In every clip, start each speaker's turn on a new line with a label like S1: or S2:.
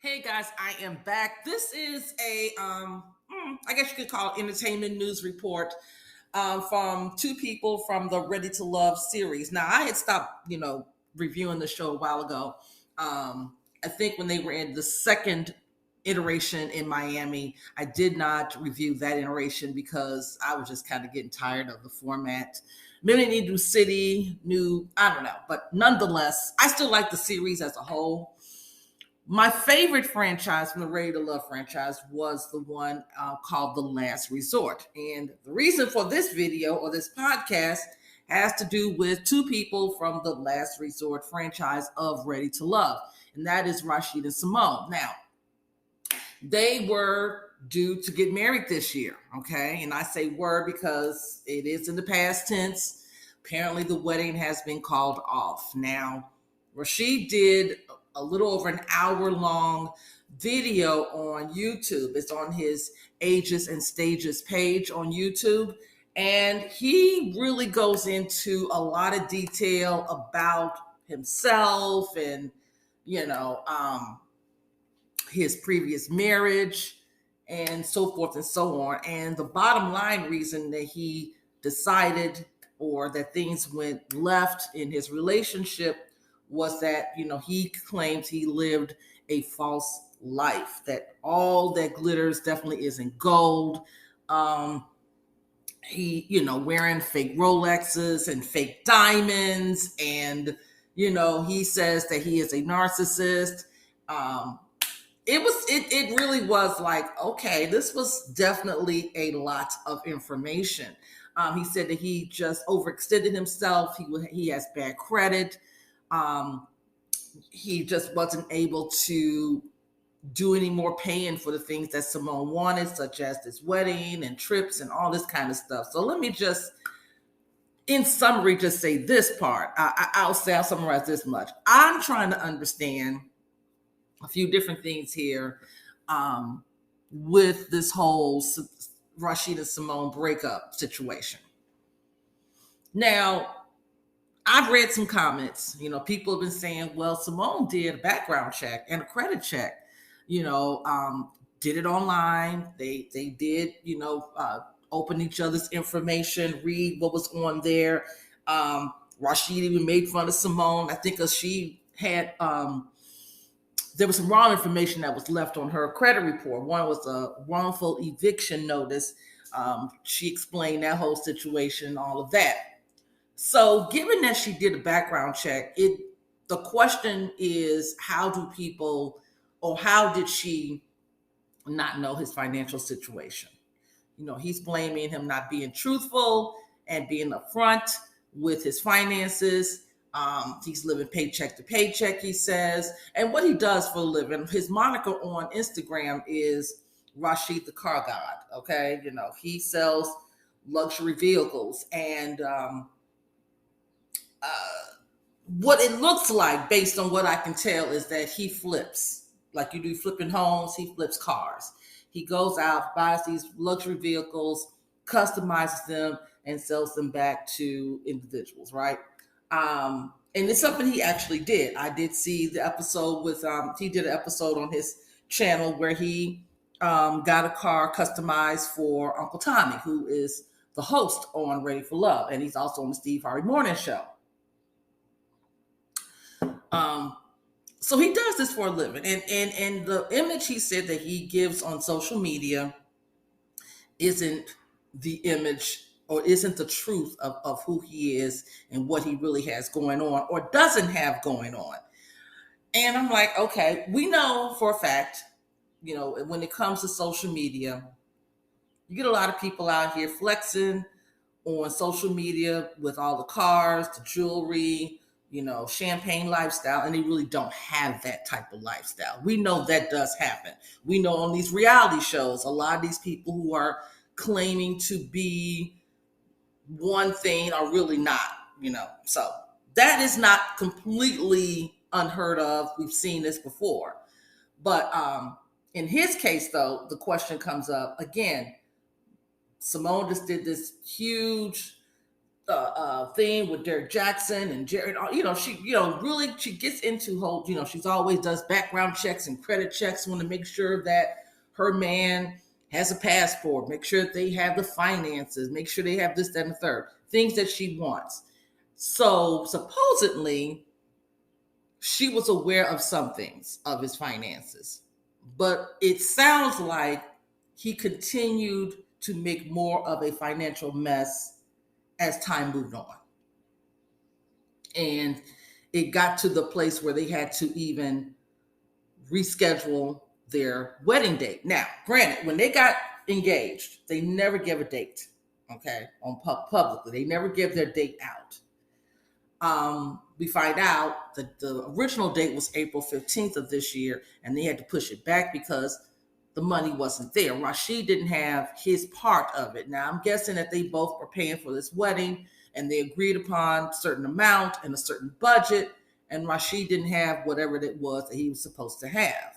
S1: Hey guys, I am back. This is a I guess you could call it entertainment news report from two people from the Ready to Love series. Now I had stopped, reviewing the show a while ago. I think when they were in the second iteration in Miami, I did not review that iteration because I was just kind of getting tired of the format. Maybe new city, new, I don't know, but nonetheless, I still like the series as a whole. My favorite franchise from the Ready to Love franchise was the one called The Last Resort. And the reason for this video or this podcast has to do with two people from the Last Resort franchise of Ready to Love, and that is Rashid and Simone. Now, they were due to get married this year, okay? And I say were because it is in the past tense. Apparently, the wedding has been called off. Now, Rashid did a little over an hour long video on YouTube. It's on his Ages and Stages page on YouTube. And he really goes into a lot of detail about himself and, you know, his previous marriage and so forth and so on. And the bottom line reason that he decided or that things went left in his relationship was that, he claims he lived a false life, that all that glitters definitely isn't gold. He, wearing fake Rolexes and fake diamonds. And, he says that he is a narcissist. It really was like, okay, this was definitely a lot of information. He said that he just overextended himself. He has bad credit. He just wasn't able to do any more paying for the things that Simone wanted, such as this wedding and trips and all this kind of stuff. So let me just, in summary, just say this part. I'll summarize this much. I'm trying to understand a few different things here with this whole Rashid and Simone breakup situation. Now, I've read some comments. People have been saying, well, Simone did a background check and a credit check, did it online. They did, open each other's information, read what was on there. Rashid even made fun of Simone. I think because she had there was some wrong information that was left on her credit report. One was a wrongful eviction notice. She explained that whole situation, all of that. So given that she did a background check, the question is, how did she not know his financial situation? He's blaming him not being truthful and being upfront with his finances. He's living paycheck to paycheck, he says. And what he does for a living, his moniker on Instagram is Rashid the Car God, okay? He sells luxury vehicles. And what it looks like, based on what I can tell, is that he flips. Like you do flipping homes, he flips cars. He goes out, buys these luxury vehicles, customizes them, and sells them back to individuals, right? And it's something he actually did. I did see the episode with, he did an episode on his channel where he got a car customized for Uncle Tommy, who is the host on Ready for Love. And he's also on the Steve Harvey Morning Show. So he does this for a living. And the image he said that he gives on social media isn't the image or isn't the truth of who he is and what he really has going on or doesn't have going on. And I'm like, okay, we know for a fact, when it comes to social media, you get a lot of people out here flexing on social media with all the cars, the jewelry, champagne lifestyle, and they really don't have that type of lifestyle. We know that does happen. We know on these reality shows, a lot of these people who are claiming to be one thing are really not, So that is not completely unheard of. We've seen this before. But in his case, though, the question comes up again. Simone just did this huge thing with Derek Jackson and Jared. She really she gets into whole. She's always does background checks and credit checks. Want to make sure that her man has a passport. Make sure that they have the finances. Make sure they have this, that, and the third things that she wants. So supposedly she was aware of some things of his finances, but it sounds like he continued to make more of a financial mess as time moved on. And it got to the place where they had to even reschedule their wedding date. Now, granted, when they got engaged, they never gave a date, okay, on publicly. They never gave their date out. We find out that the original date was April 15th of this year, and they had to push it back because the money wasn't there. Rashid didn't have his part of it. Now, I'm guessing that they both were paying for this wedding, and they agreed upon a certain amount and a certain budget, and Rashid didn't have whatever it was that he was supposed to have.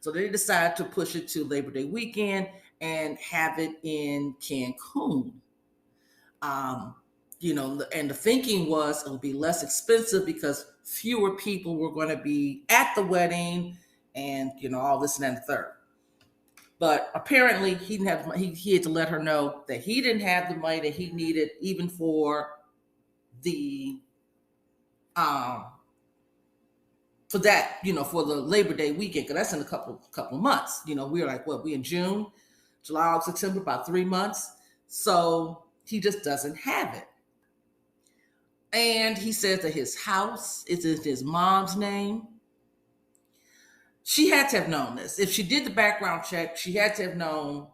S1: So they decided to push it to Labor Day weekend and have it in Cancun. And the thinking was it would be less expensive because fewer people were going to be at the wedding and, all this and that and the third. But apparently he didn't have, he had to let her know that he didn't have the money that he needed even for the, for that, for the Labor Day weekend, because that's in a couple months. We were like, what, we in June, July, August, September, about 3 months. So he just doesn't have it. And he says that his house is in his mom's name. She had to have known this. If she did the background check, she had to have known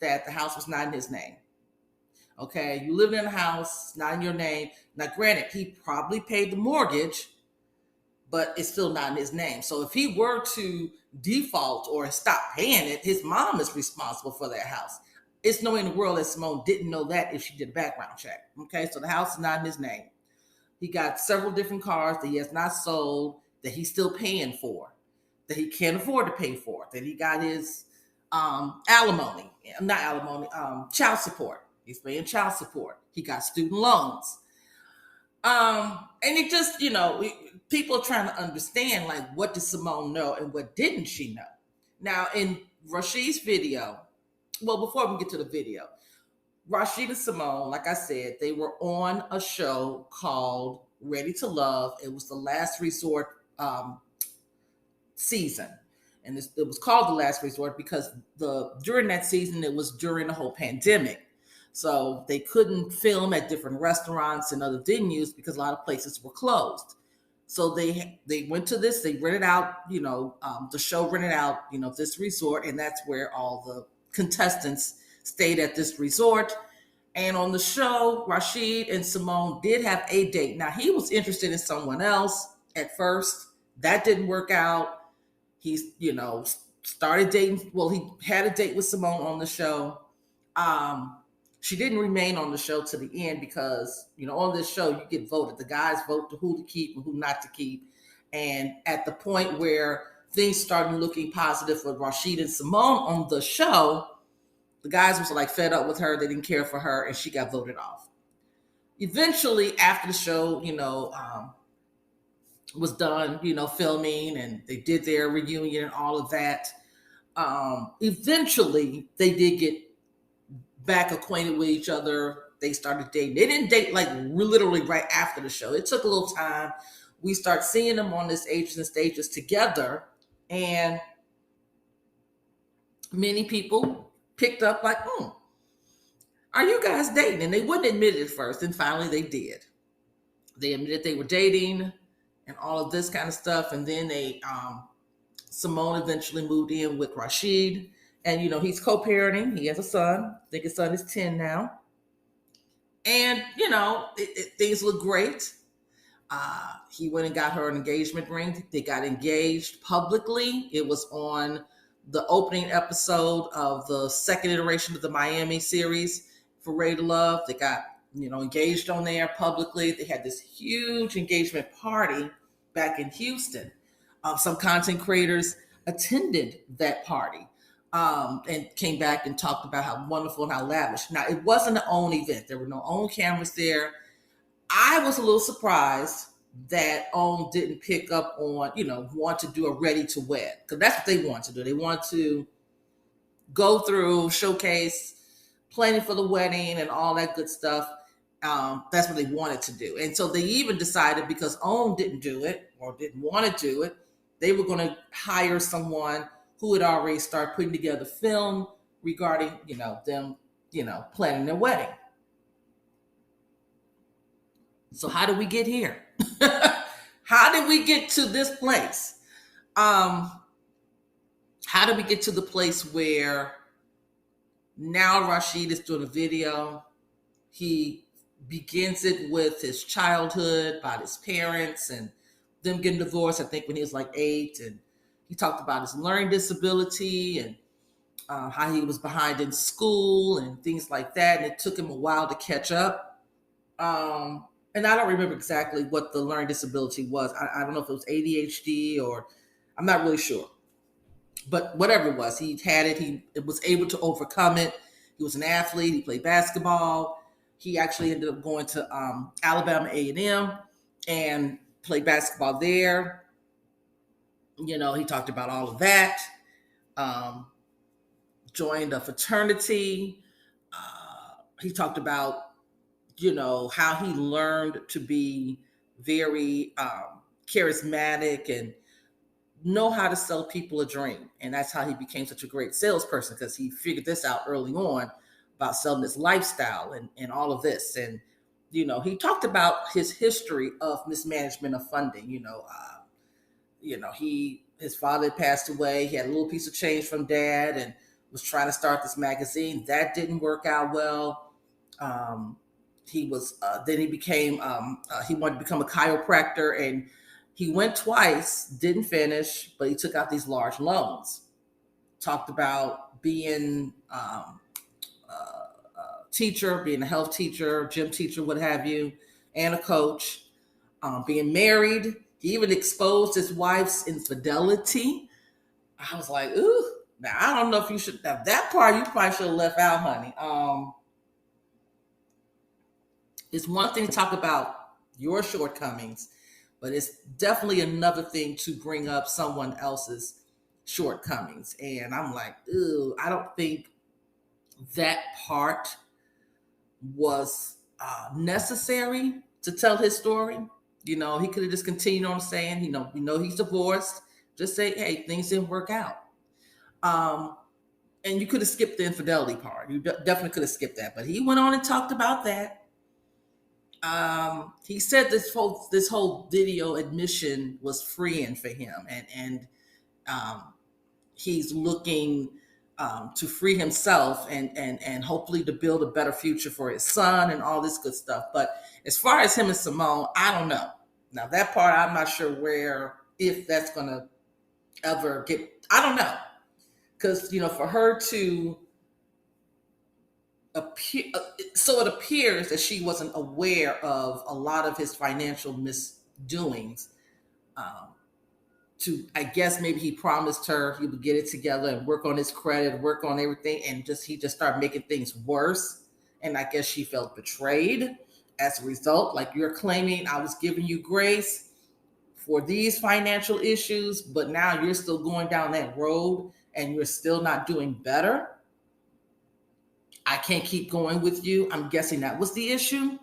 S1: that the house was not in his name. Okay, you live in a house, not in your name. Now, granted, he probably paid the mortgage, but it's still not in his name. So if he were to default or stop paying it, his mom is responsible for that house. It's no way in the world that Simone didn't know that if she did a background check. Okay, so the house is not in his name. He got several different cars that he has not sold, that he's still paying for, that he can't afford to pay for, that he got his child support. He's paying child support. He got student loans. And it just, people are trying to understand, like, what did Simone know and what didn't she know? Now, in Rashid's video, well, before we get to the video, Rashid and Simone, like I said, they were on a show called Ready to Love. It was the Last Resort season. And it was called The Last Resort because during that season, it was during the whole pandemic. So they couldn't film at different restaurants and other venues because a lot of places were closed. So they went to this, they rented out, the show rented out, this resort, and that's where all the contestants stayed at this resort. And on the show, Rashid and Simone did have a date. Now, he was interested in someone else at first. That didn't work out. He's, started dating. Well, he had a date with Simone on the show. She didn't remain on the show to the end because, on this show, you get voted. The guys vote to who to keep and who not to keep. And at the point where things started looking positive for Rashid and Simone on the show, the guys was like fed up with her. They didn't care for her, and she got voted off. Eventually, after the show, was done, filming, and they did their reunion and all of that. Eventually, they did get back acquainted with each other. They started dating. They didn't date like literally right after the show. It took a little time. We start seeing them on this Ages and Stages together, and many people picked up like, are you guys dating? And they wouldn't admit it at first, and finally they did. They admitted they were dating and all of this kind of stuff, and then Simone eventually moved in with Rashid, and he's co-parenting. He has a son. I think his son is 10 now, and things look great. He went and got her an engagement ring. They got engaged publicly. It was on the opening episode of the second iteration of the Miami series for Ready to Love. They got, engaged on there publicly. They had this huge engagement party back in Houston. Some content creators attended that party. and came back and talked about how wonderful and how lavish. Now, it wasn't an own event. There were no own cameras there. I was a little surprised that OWN didn't pick up on, want to do a ready to wed, because that's what they want to do. They want to go through, showcase, planning for the wedding and all that good stuff. That's what they wanted to do. And so they even decided, because OWN didn't do it or didn't want to do it, they were going to hire someone who had already started putting together film regarding, them, planning their wedding. So how did we get here? How did we get to this place? How did we get to the place where now Rashid is doing a video? He begins it with his childhood, about his parents and them getting divorced, I think when he was like 8. And he talked about his learning disability and how he was behind in school and things like that. And it took him a while to catch up. And I don't remember exactly what the learning disability was. I don't know if it was ADHD or I'm not really sure. But whatever it was, he had it. He was able to overcome it. He was an athlete. He played basketball. He actually ended up going to Alabama A&M and played basketball there. He talked about all of that. Joined a fraternity. He talked about how he learned to be very charismatic and know how to sell people a dream. And that's how he became such a great salesperson, because he figured this out early on about selling this lifestyle and all of this. And, he talked about his history of mismanagement of funding. His father had passed away. He had a little piece of change from dad and was trying to start this magazine. That didn't work out well. He wanted to become a chiropractor, and he went twice, didn't finish, but he took out these large loans. Talked about being a teacher, being a health teacher, gym teacher, what have you, and a coach, being married. He even exposed his wife's infidelity. I was like, ooh, now I don't know if you should have that part. You probably should have left out, honey. It's one thing to talk about your shortcomings, but it's definitely another thing to bring up someone else's shortcomings. And I'm like, ooh, I don't think that part was necessary to tell his story. He could have just continued on saying, he's divorced. Just say, hey, things didn't work out. And you could have skipped the infidelity part. You definitely could have skipped that. But he went on and talked about that. He said this whole video admission was freeing for him, and he's looking to free himself and hopefully to build a better future for his son and all this good stuff. But as far as him and Simone, I don't know. Now that part, I'm not sure if that's gonna ever get. I don't know, because for her to appear, so it appears that she wasn't aware of a lot of his financial misdoings. I guess maybe he promised her he would get it together and work on his credit, work on everything, and he just started making things worse. And I guess she felt betrayed as a result. Like, you're claiming I was giving you grace for these financial issues, but now you're still going down that road and you're still not doing better. I can't keep going with you. I'm guessing that was the issue.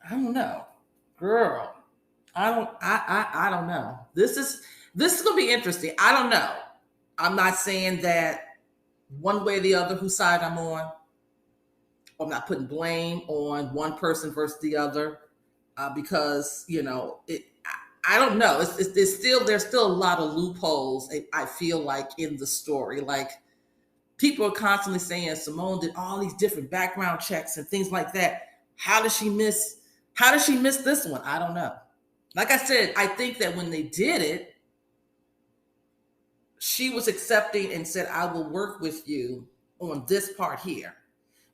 S1: I don't know, girl. I don't know. This is gonna be interesting. I don't know. I'm not saying that one way or the other whose side I'm on. I'm not putting blame on one person versus the other, because I don't know. There's still a lot of loopholes. I feel like in the story, like, people are constantly saying Simone did all these different background checks and things like that. How did she miss this one? I don't know. Like I said, I think that when they did it, she was accepting and said, I will work with you on this part here.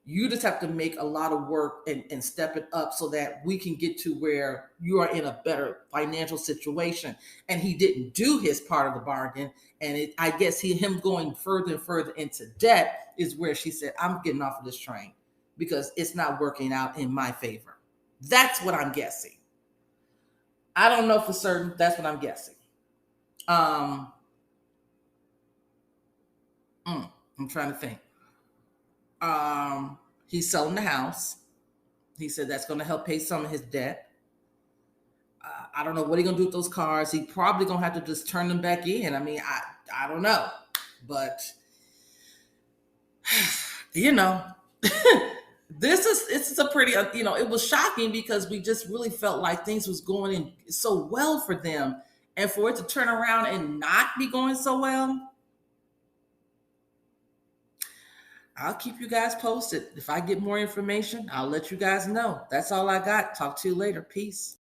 S1: You just have to make a lot of work and step it up so that we can get to where you are in a better financial situation. And he didn't do his part of the bargain. And I guess him going further and further into debt is where she said, I'm getting off of this train because it's not working out in my favor. That's what I'm guessing. I don't know for certain. That's what I'm guessing. Um, I'm trying to think. He's selling the house. He said that's going to help pay some of his debt. I don't know what he's gonna do with those cars. He probably gonna have to just turn them back in. I mean, I don't know, but you know, this is a pretty it was shocking because we just really felt like things was going in so well for them, and for it to turn around and not be going so well. I'll keep you guys posted. If I get more information, I'll let you guys know. That's all I got. Talk to you later. Peace.